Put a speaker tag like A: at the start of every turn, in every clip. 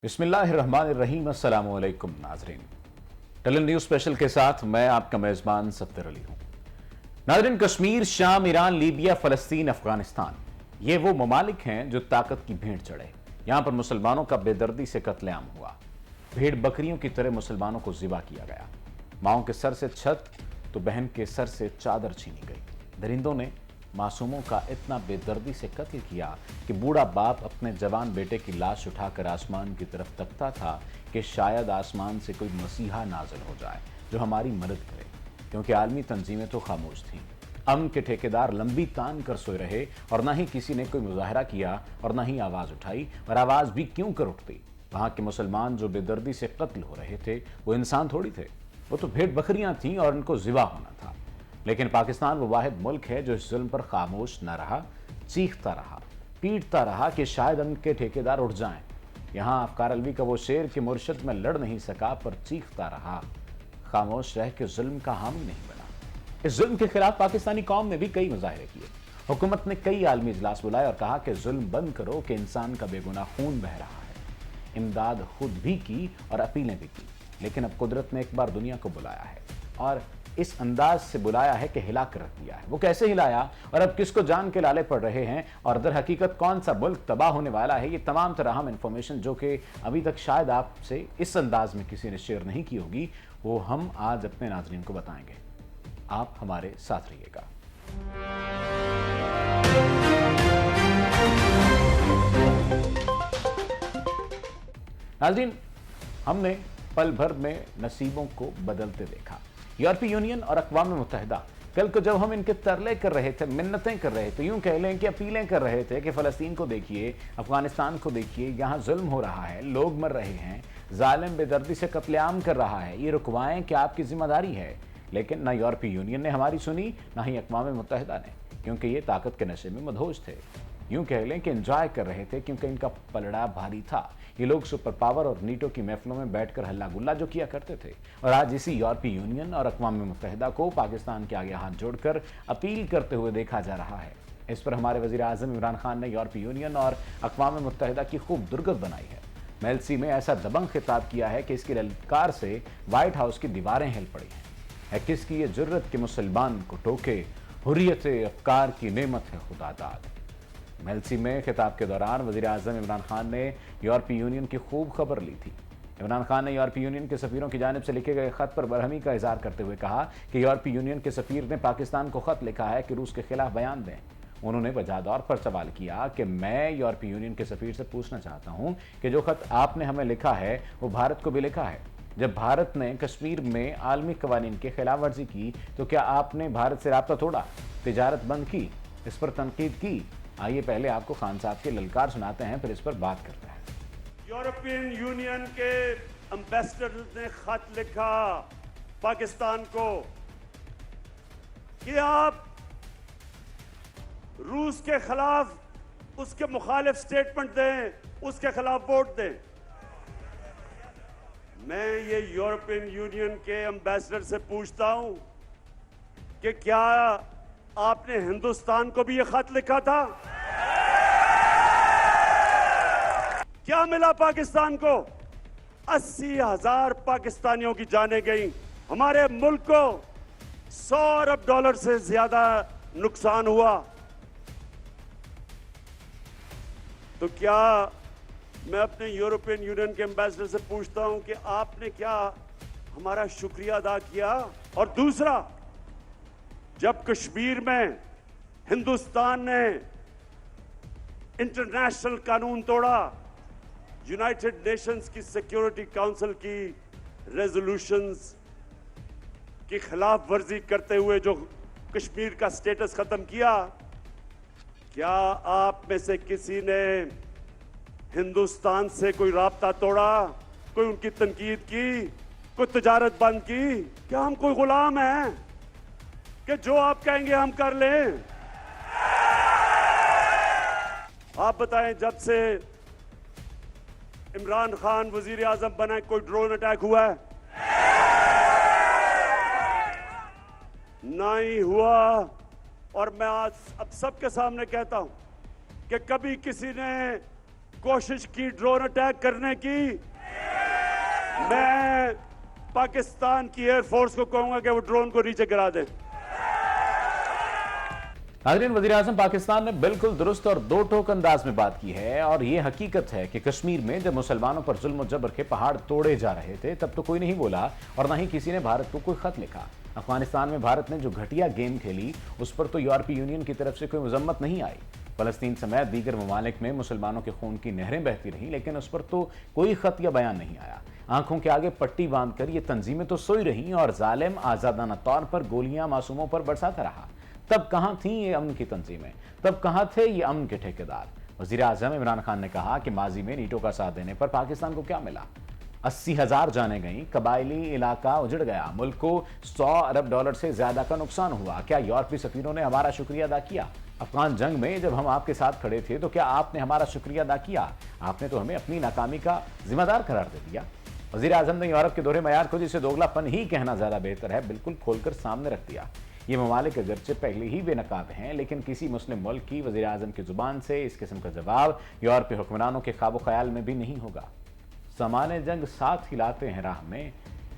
A: بسم اللہ الرحمن الرحیم۔ السلام علیکم ناظرین، ٹیلن نیوز اسپیشل کے ساتھ میں آپ کا میزبان صفدر علی ہوں۔ ناظرین، کشمیر، شام، ایران، لیبیا، فلسطین، افغانستان، یہ وہ ممالک ہیں جو طاقت کی بھیڑ چڑھے۔ یہاں پر مسلمانوں کا بے دردی سے قتل عام ہوا، بھیڑ بکریوں کی طرح مسلمانوں کو ذبح کیا گیا، ماؤں کے سر سے چھت تو بہن کے سر سے چادر چھینی گئی، درندوں نے معصوموں کا اتنا بے دردی سے قتل کیا کہ بوڑھا باپ اپنے جوان بیٹے کی لاش اٹھا کر آسمان کی طرف تکتا تھا کہ شاید آسمان سے کوئی مسیحا نازل ہو جائے جو ہماری مدد کرے، کیونکہ عالمی تنظیمیں تو خاموش تھیں۔ امن کے ٹھیکیدار لمبی تان کر سوئے رہے اور نہ ہی کسی نے کوئی مظاہرہ کیا اور نہ ہی آواز اٹھائی، اور آواز بھی کیوں کر اٹھتی؟ وہاں کے مسلمان جو بے دردی سے قتل ہو رہے تھے وہ انسان تھوڑی تھے، وہ تو بھیڑ بکریاں تھیں اور ان کو ذبح ہونا تھا۔ لیکن پاکستان وہ واحد ملک ہے جو اس ظلم پر خاموش نہ رہا، چیختا رہا، پیٹتا رہا کہ شاید ان کے ٹھیکیدار اٹھ جائیں۔ یہاں افکار الوی کا وہ شعر کہ مرشد میں لڑ نہیں سکا پر چیختا رہا، خاموش رہ کے ظلم کا حامی نہیں بنا۔ اس ظلم کے خلاف پاکستانی قوم نے بھی کئی مظاہرے کیے، حکومت نے کئی عالمی اجلاس بلائے اور کہا کہ ظلم بند کرو کہ انسان کا بے گناہ خون بہہ رہا ہے۔ امداد خود بھی کی اور اپیلیں بھی کی، لیکن اب قدرت نے ایک بار دنیا کو بلایا ہے اور اس انداز سے بلایا ہے کہ ہلا کر رکھ دیا ہے۔ وہ کیسے ہلایا اور اب کس کو جان کے لالے پڑ رہے ہیں اور در حقیقت کون سا ملک تباہ ہونے والا ہے، یہ تمام طرح ہم انفارمیشن جو کہ ابھی تک شاید آپ سے اس انداز میں کسی نے شیئر نہیں کی ہوگی، وہ ہم آج اپنے ناظرین کو بتائیں گے۔ آپ ہمارے ساتھ رہیے گا۔ ناظرین، ہم نے پل بھر میں نصیبوں کو بدلتے دیکھا۔ یورپی یونین اور اقوام متحدہ کل کو جب ہم ان کے ترلے کر رہے تھے، منتیں کر رہے تھے، یوں کہہ لیں کہ اپیلیں کر رہے تھے کہ فلسطین کو دیکھیے، افغانستان کو دیکھیے، یہاں ظلم ہو رہا ہے، لوگ مر رہے ہیں، ظالم بے دردی سے قتل عام کر رہا ہے، یہ رکوائیں کہ آپ کی ذمہ داری ہے۔ لیکن نہ یورپی یونین نے ہماری سنی، نہ ہی اقوام متحدہ نے، کیونکہ یہ طاقت کے نشے میں مدہوش تھے۔ یوں کہہ لیں کہ انجوائے کر رہے تھے کیونکہ ان کا پلڑا بھاری تھا۔ یہ لوگ سپر پاور اور نیٹو کی محفلوں میں بیٹھ کر ہلا گلا جو کیا کرتے تھے، اور آج اسی یورپی یونین اور اقوام متحدہ کو پاکستان کے آگے ہاتھ جوڑ کر اپیل کرتے ہوئے دیکھا جا رہا ہے۔ اس پر ہمارے وزیر اعظم عمران خان نے یورپی یونین اور اقوام متحدہ کی خوب درگت بنائی ہے۔ میلسی میں ایسا دبنگ خطاب کیا ہے کہ اس کی للکار سے وائٹ ہاؤس کی دیواریں ہل پڑی ہیں۔ ہے کس کی یہ جرت کہ مسلمان کو ٹوکے، حریت افکار کی نعمت ہے خدا داد۔ میلسی میں خطاب کے دوران وزیر اعظم عمران خان نے یورپی یونین کی خوب خبر لی تھی۔ عمران خان نے یورپی یونین کے سفیروں کی جانب سے لکھے گئے خط پر برہمی کا اظہار کرتے ہوئے کہا کہ یورپی یونین کے سفیر نے پاکستان کو خط لکھا ہے کہ روس کے خلاف بیان دیں۔ انہوں نے وجہ دور پر سوال کیا کہ میں یورپی یونین کے سفیر سے پوچھنا چاہتا ہوں کہ جو خط آپ نے ہمیں لکھا ہے وہ بھارت کو بھی لکھا ہے۔ جب بھارت نے کشمیر میں عالمی قوانین کی خلاف ورزی کی تو کیا آپ نے بھارت سے رابطہ توڑا، تجارت بند کی، اس پر تنقید کی؟ آئیے پہلے آپ کو خان صاحب کے للکار سناتے ہیں، پھر اس پر بات کرتے ہیں۔
B: یورپین یونین کے امبیسڈر نے خط لکھا پاکستان کو کہ آپ روس کے خلاف اس کے مخالف سٹیٹمنٹ دیں، اس کے خلاف ووٹ دیں۔ میں یہ یورپین یونین کے امبیسڈر سے پوچھتا ہوں کہ کیا آپ نے ہندوستان کو بھی یہ خط لکھا تھا؟ کیا ملا پاکستان کو؟ 80,000 پاکستانیوں کی جانیں گئیں، ہمارے ملک کو 100 ارب ڈالر سے زیادہ نقصان ہوا۔ تو کیا میں اپنے یورپین یونین کے امبیسڈر سے پوچھتا ہوں کہ آپ نے کیا ہمارا شکریہ ادا کیا؟ اور دوسرا، جب کشمیر میں ہندوستان نے انٹرنیشنل قانون توڑا، یونائٹڈ نیشنز کی سیکیورٹی کونسل کی ریزولوشنز کی خلاف ورزی کرتے ہوئے جو کشمیر کا سٹیٹس ختم کیا، کیا آپ میں سے کسی نے ہندوستان سے کوئی رابطہ توڑا، کوئی ان کی تنقید کی، کوئی تجارت بند کی؟ کیا ہم کوئی غلام ہیں کہ جو آپ کہیں گے ہم کر لیں؟ آپ بتائیں، جب سے عمران خان وزیر اعظم بنا کوئی ڈرون اٹیک ہوا ہے؟ نہ ہی ہوا۔ اور میں آج اب سب کے سامنے کہتا ہوں کہ کبھی کسی نے कोशिश की ड्रोन अटैक करने की, मैं पाकिस्तान की एयरफोर्स को कहूंगा कि वो ड्रोन को नीचे गिरा दें।
A: नाज़रीन, वज़ीर-ए-आज़म पाकिस्तान ने बिल्कुल दुरुस्त और दो टोक अंदाज में बात की है और ये हकीकत है कि कश्मीर में जब मुसलमानों पर जुल्म और जबर के पहाड़ तोड़े जा रहे थे तब तो कोई नहीं बोला और ना ही किसी ने भारत को कोई खत लिखा। अफगानिस्तान में भारत ने जो घटिया गेम खेली उस पर तो यूरोपीय यूनियन की तरफ से कोई मजम्मत नहीं आई। फलस्तीन समेत दीगर ममालिक में मुसलमानों के खून की नहरें बहती रहीं, लेकिन उस पर तो कोई खत या बयान नहीं आया। आंखों के आगे पट्टी बांधकर ये तंजीमें तो सोई रहीं और जालिम आजादाना तौर पर गोलियां मासूमों पर बरसाता रहा। तब कहां थी ये अमन की तंजीमें, तब कहां थे ये अमन के ठेकेदार? वजीर आजम इमरान खान ने कहा कि माजी में नीटो का साथ देने पर पाकिस्तान को क्या मिला? 80,000 जाने गई, कबायली इलाका उजड़ गया, मुल्क को $100 अरब से ज्यादा का नुकसान हुआ। क्या यूरोपीय सफीरों ने हमारा शुक्रिया अदा किया? अफगान जंग में जब हम आपके साथ खड़े थे तो क्या आपने हमारा शुक्रिया अदा किया? आपने तो हमें अपनी नाकामी का जिम्मेदार करार दे दिया। वजीर आजम ने यूरोप के दोहरे मयार को, जिसे दोगलापन ही कहना ज्यादा बेहतर है, बिल्कुल खोलकर सामने रख दिया। ये ममालिक अगरचे पहले ही बेनकाब हैं, लेकिन किसी मुस्लिम मुल्क की वज़ीर आज़म की जुबान से इस किस्म का जवाब यूरोपीय हुक्मरानों के ख्वाब ख्याल में भी नहीं होगा। सामाने जंग साथ हिलाते हैं राह में,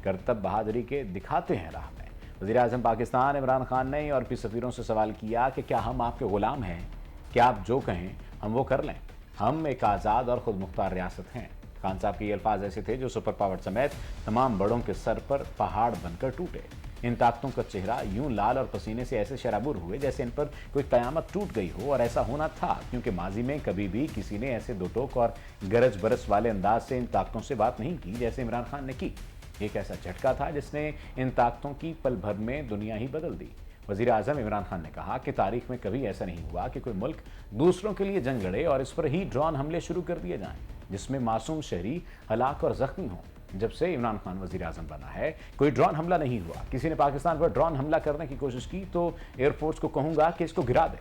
A: करतब बहादुरी के दिखाते हैं राह में। वज़ीर आज़म पाकिस्तान इमरान खान ने यूरोपीय सफ़ीरों से सवाल किया कि क्या हम आपके गुलाम हैं? क्या आप जो कहें हम वो कर लें? हम एक आज़ाद और खुद मुख्तार रियासत हैं। खान साहब के ये अल्फाज ऐसे थे जो सुपर पावर समेत तमाम बड़ों के सर पर पहाड़ बनकर टूटे। इन ताकतों का चेहरा यूं लाल और पसीने से ऐसे शराबुर हुए जैसे इन पर कोई कयामत टूट गई हो, और ऐसा होना था क्योंकि माजी में कभी भी किसी ने ऐसे दो टोक और गरज बरस वाले अंदाज से इन ताकतों से बात नहीं की जैसे इमरान खान ने की। एक ऐसा झटका था जिसने इन ताकतों की पल भर में दुनिया ही बदल दी। वज़ीर आज़म इमरान खान ने कहा कि तारीख में कभी ऐसा नहीं हुआ कि कोई मुल्क दूसरों के लिए जंग लड़े और इस पर ही ड्रोन हमले शुरू कर दिए जाएं, जिसमें मासूम शहरी हलाक और जख्मी हों। जब से इमरान खान वज़ीर आज़म बना है कोई ड्रोन हमला नहीं हुआ। किसी ने पाकिस्तान पर ड्रोन हमला करने की कोशिश की तो एयरफोर्स को कहूंगा कि इसको गिरा दे।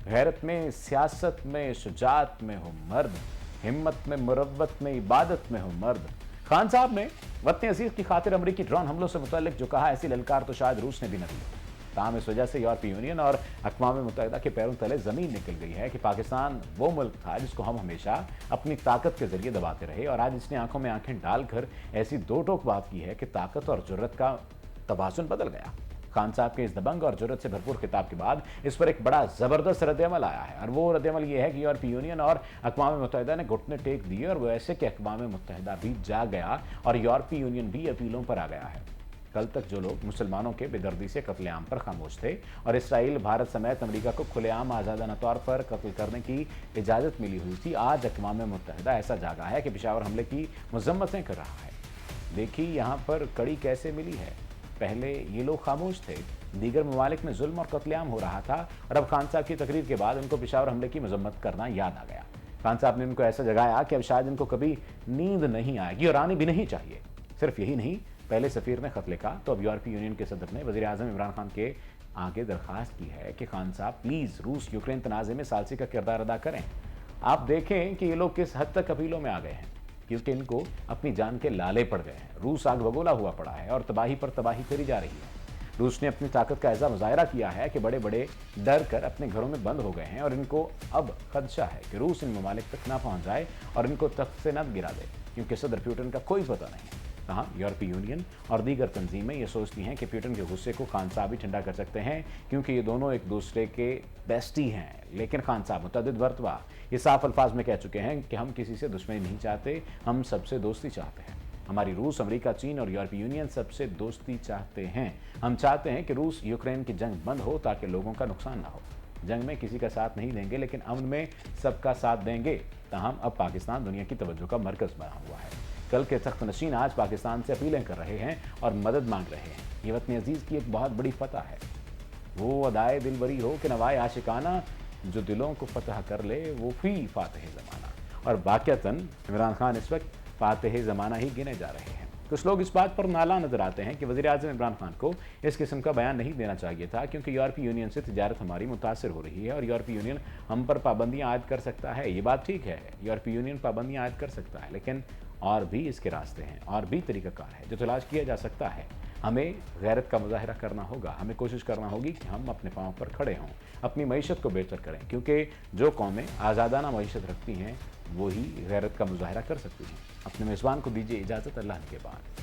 A: गैरत में, सियासत में, शुजात में हो मर्द, हिम्मत में, मुरव्वत में, इबादत में हो मर्द। खान साहब ने वतन अजीज की खातिर अमरीकी ड्रोन हमलों से मुतल्लिक जो कहा, ऐसी ललकार तो शायद रूस ने भी न दी। ताहम इस वजह से यूरोपीय यूनियन और अक़वाम मुत्तहिदा के पैरों तले ज़मीन निकल गई है कि पाकिस्तान वो मुल्क था जिसको हम हमेशा अपनी ताकत के जरिए दबाते रहे, और आज इसने आंखों में आंखें डालकर ऐसी दो टोक बात की है कि ताकत और जुर्रत का तवाज़ुन बदल गया। खान साहब के इस दबंग और जुर्रत से भरपूर खिताब के बाद इस पर एक बड़ा ज़बरदस्त रद्द-ए-अमल आया है, और वो रद्द-ए-अमल ये है कि यूरोपीय यूनियन और अक़वाम मुत्तहिदा ने घुटने टेक दिए, और वो ऐसे कि अक़वाम मुत्तहिदा भी जाग गया और यूरोपीय यूनियन भी अपीलों पर आ गया है। कल तक जो लोग मुसलमानों के बेदर्दी से कत्लेआम पर खामोश थे और इसराइल, भारत समेत अमेरिका को खुलेआम आज़ादाना तौर पर कत्ल करने की इजाज़त मिली हुई थी, आज अक़वाम मुत्तहिदा ऐसा जागा है कि पेशावर हमले की मज़म्मतें कर रहा है। देखिए यहाँ पर कड़ी कैसे मिली है। पहले ये लोग खामोश थे, दीगर ममालिक में जुल्म और कत्लेआम हो रहा था, और अब खान साहब की तकरीर के बाद उनको पेशावर हमले की मज़म्मत करना याद आ गया। खान साहब ने उनको ऐसा जगाया कि अब शायद इनको कभी नींद नहीं आएगी और आनी भी नहीं चाहिए। सिर्फ यही नहीं, पहले सफ़ीर ने खत लिखा तो अब यूरोपीय यूनियन के सदर ने वज़ीर आज़म इमरान खान के आगे दरख्वास्त की है कि खान साहब प्लीज़ रूस यूक्रेन तनाज़े में सालसी का किरदार अदा करें। आप देखें कि ये लोग किस हद तक अपीलों में आ गए हैं, क्योंकि इनको अपनी जान के लाले पड़ गए हैं। रूस आग बगोला हुआ पड़ा है और तबाही पर तबाही करी जा रही है। रूस ने अपनी ताकत का ऐसा मुजाहरा किया है कि बड़े बड़े डर कर अपने घरों में बंद हो गए हैं, और इनको अब खदशा है कि रूस इन ममालिक तक ना पहुँच जाए और इनको तख्त से न गिरा दे, क्योंकि सदर प्यूटन का कोई पता नहीं। कहाँ यूरोपीय यूनियन और दीगर तंजीमें ये सोचती हैं कि प्यूटन के गुस्से को खान साहब ही ठंडा कर सकते हैं, क्योंकि ये दोनों एक दूसरे के बेस्टी हैं। लेकिन खान साहब मुतअद्दिद मरतबा ये साफ अल्फाज में कह चुके हैं कि हम किसी से दुश्मनी नहीं चाहते, हम सबसे दोस्ती चाहते हैं। हमारी रूस, अमेरिका, चीन और यूरोपीय यूनियन सबसे दोस्ती चाहते हैं। हम चाहते हैं कि रूस यूक्रेन की जंग बंद हो ताकि लोगों का नुकसान ना हो। जंग में किसी का साथ नहीं देंगे, लेकिन अमन में सबका साथ देंगे। ताहम अब पाकिस्तान दुनिया की तवज्जो का मरकज़ बना हुआ है। कल के तख्त नशीन आज पाकिस्तान से अपीलें कर रहे हैं और मदद मांग रहे हैं। ये वतन अजीज़ की एक बहुत बड़ी फतह है। वो अदाए दिलबरी हो कि नवाए आशिकाना, जो दिलों को फतह कर ले वो ही फातिह ज़माना। और वाक़अतन इमरान खान इस वक्त फातिह ज़माना ही गिने जा रहे हैं। कुछ लोग इस बात पर नाला नजर आते हैं कि वज़ीर आज़म इमरान खान को इस किस्म का बयान नहीं देना चाहिए था, क्योंकि यूरोपीय यूनियन से तिजारत हमारी मुतासिर हो रही है और यूरोपीय यूनियन हम पर पाबंदियाँ आयद कर सकता है। ये बात ठीक है, यूरोपीय यूनियन पाबंदियाँ आयद कर सकता है, लेकिन और भी इसके रास्ते हैं, और भी तरीक़ाकार है जो तलाश किया जा सकता है। हमें गैरत का मुजाहरा करना होगा, हमें कोशिश करना होगी कि हम अपने पाँव पर खड़े हों, अपनी मईशत को बेहतर करें, क्योंकि जो कौमें आज़ादाना मईशत रखती हैं وہی غیرت کا مظاہرہ کر سکتے ہیں. اپنے میزبان کو دیجیے اجازت, اللہ کے بعد.